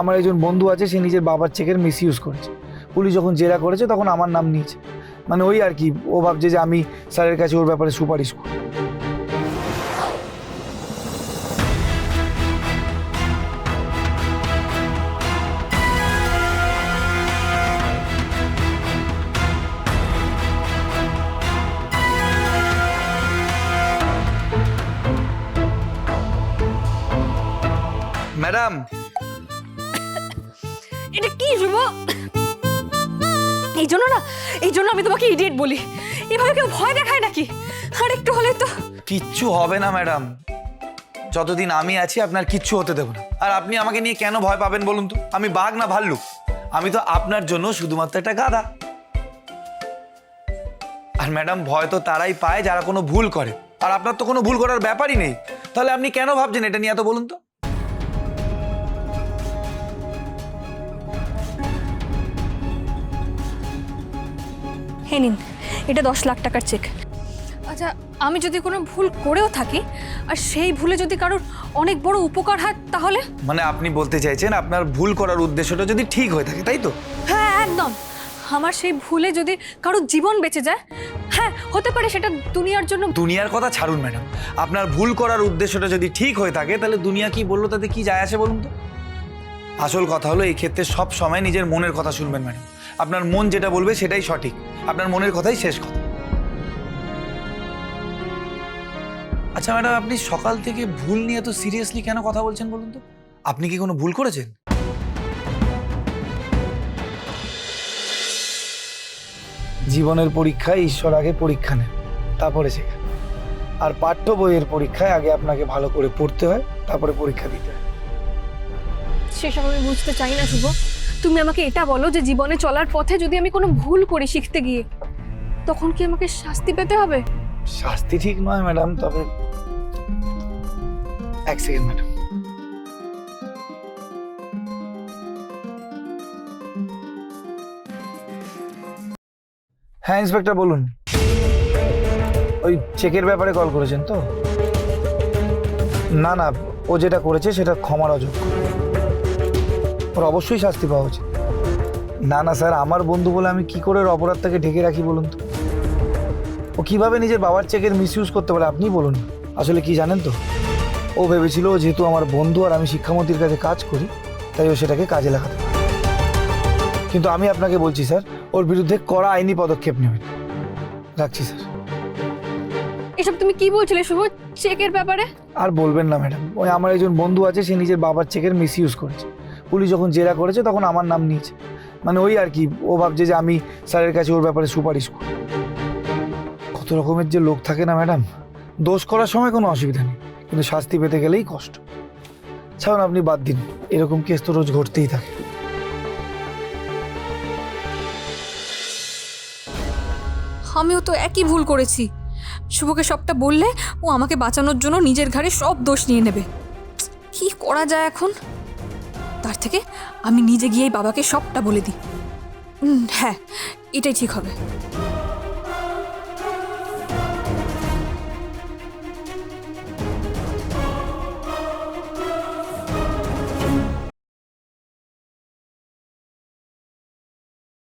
আমার একজন বন্ধু আছে, সে নিজের বাবার চেকের মিসইউজ করেছে। পুলিশ যখন জেরা করেছে তখন আমার নাম নিয়েছে। মানে ওই আর কি, ও ভাবছে যে আমি স্যারের কাছে ওর ব্যাপারে সুপারিশ করি। ম্যাডাম, এটা কি শুভ? এই জন্য আমি তোমাকে ইডিয়েট বলি। এভাবে কেউ ভয় দেখায় নাকি? আর একটু হলে তো কিচ্ছু হবে না ম্যাডাম। যতদিন আমি আছি আপনার কিচ্ছু হতে দেবো না। আর আপনি আমাকে নিয়ে কেন ভয় পাবেন বলুন তো? আমি বাঘ না ভাল্লুক? আমি তো আপনার জন্য শুধুমাত্র একটা গাধা। আর ম্যাডাম, ভয় তো তারাই পায় যারা কোনো ভুল করে, আর আপনার তো কোনো ভুল করার ব্যাপারই নেই। তাহলে আপনি কেন ভাবছেন এটা নিয়ে? এত বলুন তো। হে নিন, এটা 10 লাখ টাকার চেক। আচ্ছা, আমি যদি কোনো ভুল করেও থাকি আর সেই ভুলে যদি কারোর অনেক বড় উপকার হয় তাহলে? মানে আপনি বলতে চাইছেন আপনার ভুল করার উদ্দেশ্যটা যদি ঠিক হয়ে থাকে, তাই তো? হ্যাঁ, একদম। আমার সেই ভুলে যদি কারোর জীবন বেঁচে যায়, হ্যাঁ হতে পারে সেটা দুনিয়ার জন্য। দুনিয়ার কথা ছাড়ুন ম্যাডাম, আপনার ভুল করার উদ্দেশ্যটা যদি ঠিক হয়ে থাকে তাহলে দুনিয়া কি বললো তাতে কি যায় আসে বলুন তো? আসল কথা হলো এই ক্ষেত্রে সব সময় নিজের মনের কথা শুনবেন ম্যাডাম। আপনার মন যেটা বলবে সেটাই সঠিক, আপনার মনের কথাই শেষ কথা। আচ্ছা ম্যাডাম, আপনি সকাল থেকে ভুল নিয়ে তো সিরিয়াসলি কেন কথা বলছেন বলুন তো? আপনি কি কোনো ভুল করেছেন? জীবনের পরীক্ষায় ঈশ্বর আগে পরীক্ষা নেন, তারপরে শেখা। আর পাঠ্য বইয়ের পরীক্ষায় আগে আপনাকে ভালো করে পড়তে হয়, তারপরে পরীক্ষা দিতে হয়। সেসব আমি বুঝতে চাই না শুভ। তুমি আমাকে এটা বলো যে জীবনে চলার পথে যদি আমি কোনো ভুল করি শিখতে গিয়ে, তখন কি আমাকে শাস্তি পেতে হবে? শাস্তি ঠিক নয় ম্যাডাম, তবে এক সেকেন্ড ম্যাডাম। হ্যাঁ ইন্সপেক্টর, বলুন। ওই চেকের ব্যাপারে কল করেছেন তো? না না, ও যেটা করেছে সেটা ক্ষমার অযোগ্য। ওর অবশ্যই শাস্তি পাওয়া উচিত। না না স্যার, আমার বন্ধু বলে আমি কি করে ওর অপরাধটাকে ঢেকে রাখি বলুন তো? ও কিভাবে নিজের বাবার চেকের মিসইউজ করতে পারে আপনি বলুন। আসলে কি জানেন তো, ও ভেবেছিল যেহেতু আমার বন্ধু আর আমি শিক্ষামন্ত্রীর কাছে কাজ করি, তাই ও সেটাকে কাজে লাগাতে পারে। কিন্তু আমি আপনাকে বলছি স্যার, ওর বিরুদ্ধে কড়া আইনি পদক্ষেপ নেবেন। রাখছি স্যার। এসব তুমি কি বলছিলে শুভ চেকের ব্যাপারে? আর বলবেন না ম্যাডাম, ওই আমার একজন বন্ধু আছে, সে নিজের বাবার চেকের মিসইউজ করেছে। পুলিশ যখন জেরা করেছে তখন আমার নাম নিয়েছে। মানে ওই আর কি, ও ভাবছে যে আমি স্যারের কাছে ওর ব্যাপারে সুপারিশ করি। কত রকমের যে লোক থাকে না ম্যাডাম। দোষ করার সময় কোনো অসুবিধা নেই, কিন্তু শাস্তি পেতে গেলেই কষ্ট। ছাড়ুন, আপনি বাদ দিন, এরকম কেস তো রোজ ঘটতেই থাকে। আমিও তো একই ভুল করেছি। শুভকে সবটা বললে ও আমাকে বাঁচানোর জন্য নিজের ঘাড়ে সব দোষ নিয়ে নেবে। কি করা যায় এখন? তার থেকে আমি নিজে গিয়েই বাবাকে সবটা বলে দিই। হ্যাঁ, এটাই ঠিক হবে।